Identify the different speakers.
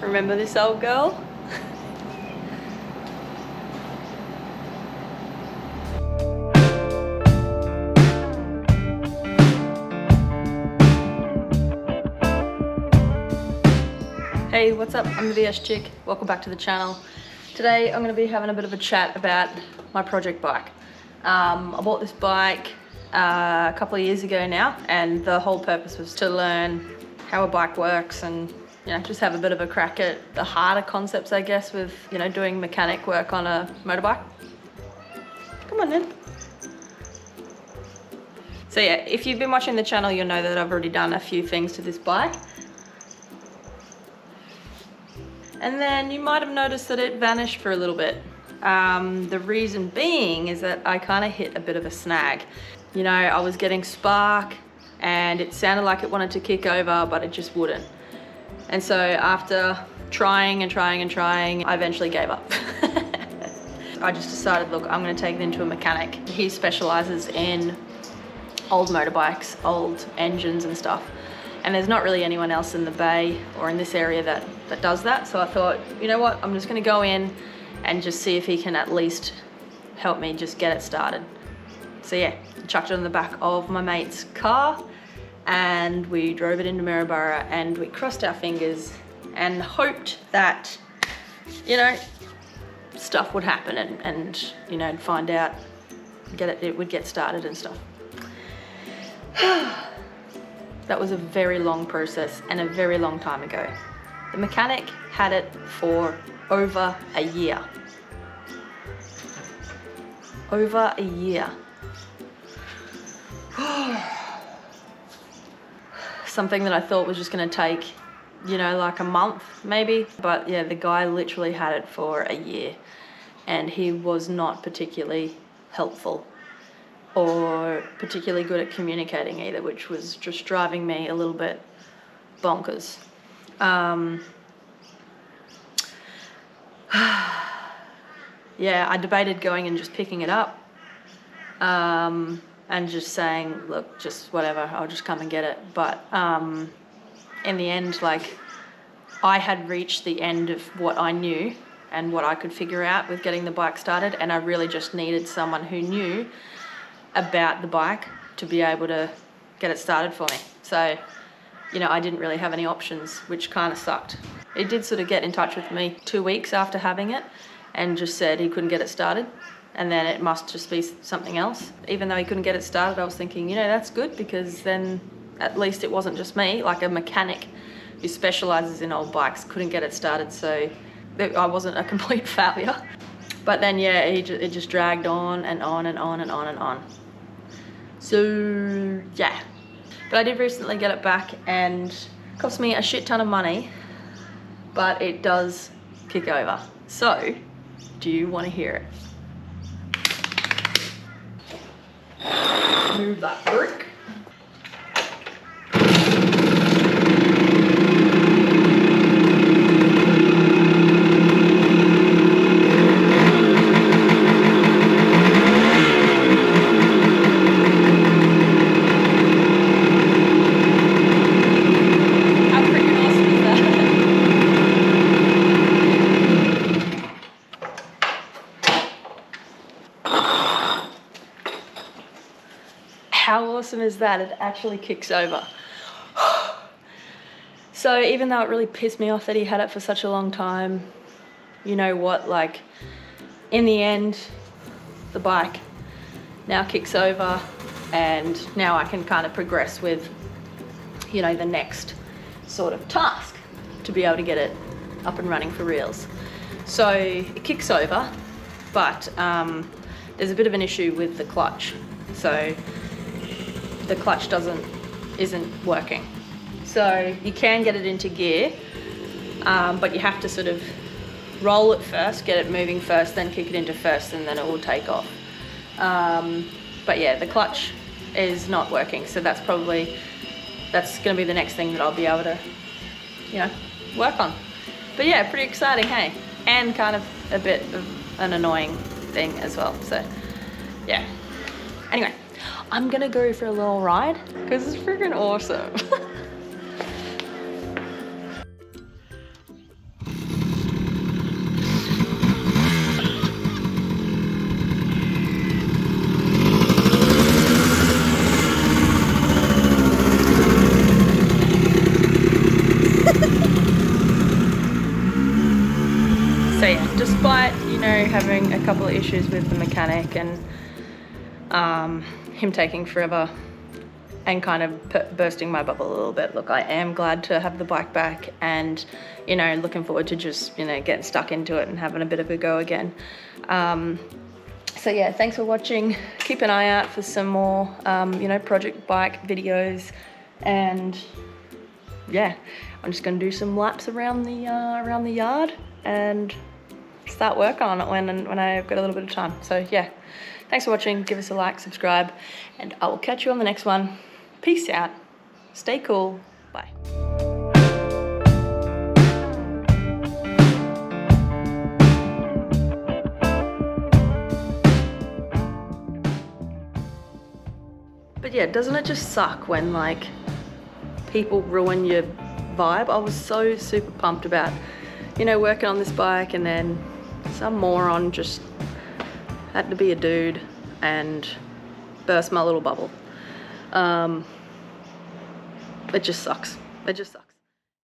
Speaker 1: Remember this old girl? Hey, what's up? I'm the VS Chick. Welcome back to the channel. Today I'm going to be having a bit of a chat about my project bike. I bought this bike a couple of years ago now, and the whole purpose was to learn how a bike works and just have a bit of a crack at the harder concepts, I guess, with doing mechanic work on a motorbike. Come on then. So yeah, if you've been watching the channel, you'll know that I've already done a few things to this bike. And then you might have noticed that it vanished for a little bit. The reason being is that I kind of hit a bit of a snag. I was getting spark and it sounded like it wanted to kick over, but it just wouldn't. And so after trying and trying and trying, I eventually gave up. I just decided, look, I'm gonna take it into a mechanic. He specializes in old motorbikes, old engines and stuff. And there's not really anyone else in the bay or in this area that does that. So I thought, you know what, I'm just gonna go in and just see if he can at least help me just get it started. So yeah, chucked it on the back of my mate's car and we drove it into Maryborough and we crossed our fingers and hoped that, stuff would happen and find out, it would get started and stuff. That was a very long process and a very long time ago. The mechanic had it for over a year. Over a year. Something that I thought was just gonna take, like a month maybe. But yeah, the guy literally had it for a year and he was not particularly helpful or particularly good at communicating either, which was just driving me a little bit bonkers. Yeah, I debated going and just picking it up and just saying, look, just whatever, I'll just come and get it. But in the end, I had reached the end of what I knew and what I could figure out with getting the bike started, and I really just needed someone who knew about the bike to be able to get it started for me. So, I didn't really have any options, which kind of sucked. He did sort of get in touch with me 2 weeks after having it and just said he couldn't get it started, and then it must just be something else. Even though he couldn't get it started, I was thinking, that's good, because then at least it wasn't just me. Like, a mechanic who specializes in old bikes couldn't get it started, so I wasn't a complete failure. But then yeah, it just dragged on and on and on and on and on. So yeah, but I did recently get it back and it cost me a shit ton of money, but it does kick over. So do you want to hear it? Move that brick. How awesome is that? It actually kicks over. So even though it really pissed me off that he had it for such a long time, you know what, in the end, the bike now kicks over and now I can kind of progress with, the next sort of task to be able to get it up and running for reals. So it kicks over, but there's a bit of an issue with the clutch. So the clutch isn't working. So you can get it into gear, but you have to sort of roll it first, get it moving first, then kick it into first, and then it will take off. But yeah, the clutch is not working, so that's gonna be the next thing that I'll be able to, work on. But yeah, pretty exciting, hey? And kind of a bit of an annoying thing as well, so yeah. Anyway, I'm gonna go for a little ride because it's freaking awesome. having a couple of issues with the mechanic and him taking forever and kind of bursting my bubble a little bit. Look, I am glad to have the bike back, and you know, looking forward to just, you know, getting stuck into it and having a bit of a go again. So yeah, thanks for watching. Keep an eye out for some more, you know, project bike videos, and yeah, I'm just gonna do some laps around the yard and start work on it when I've got a little bit of time. So yeah, thanks for watching. Give us a like, subscribe, and I will catch you on the next one. Peace out. Stay cool. Bye. But yeah, doesn't it just suck when like people ruin your vibe? I was so super pumped about, you know, working on this bike, and then some moron just had to be a dude and burst my little bubble. It just sucks. It just sucks.